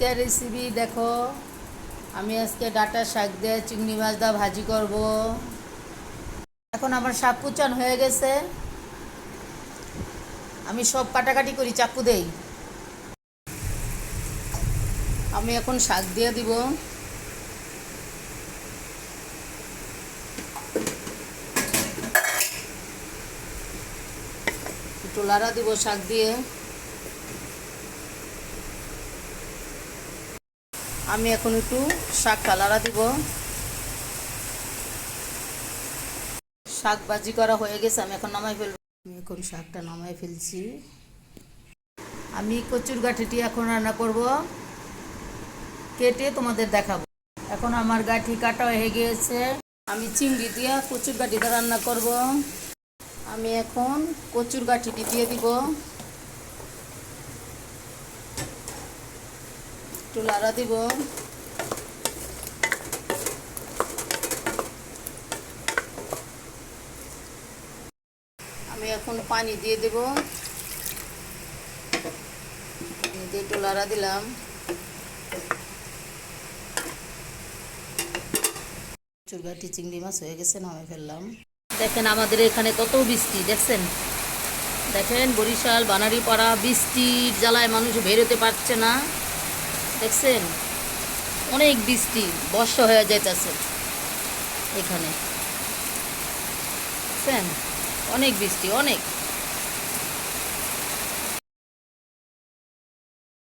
আজকের রেসিপি দেখো। আমি আজকে ডাঁটা শাক দিয়ে চিংড়ি মাছ দা ভাজি করব। এখন আমার শাক কুচান হয়ে গেছে, আমি সব কাটাকাটি করি, চাকু দেই। আমি এখন শাক দিয়ে দিব। একটু লাড়া দিব শাক দিয়ে। আমি এখন একটু শাকটা লাড়া দিব। শাক ভাজি করা হয়ে গেছে, আমি এখন নামাই ফেলব। আমি এখন শাকটা নামাই ফেলছি। আমি কচুর গাঠিটি এখন রান্না করব, কেটে তোমাদের দেখাবো। এখন আমার গাঠি কাটা হয়ে গিয়েছে, আমি চিংড়ি দিয়ে কচুর গাঠিটা রান্না করব। আমি এখন কচুর গাঠিটি দিয়ে দিব, একটু লাড়া দিব। আমি এখন পানি দিয়ে দেব, একটু লাড়া দিলাম। কচুর গাঠি চিংড়ি মাছ হয়ে গেছে, নামে ফেললাম। দেখেন আমাদের এখানে কত বৃষ্টি, দেখছেন? দেখেন বরিশাল বানারীপাড়া বৃষ্টির জ্বালায় মানুষ বেরোতে পারছে না, দেখছেন? অনেক বৃষ্টি, বর্ষা হয়ে যাইতেছে এখানে, দেখছেন? অনেক বৃষ্টি, অনেক।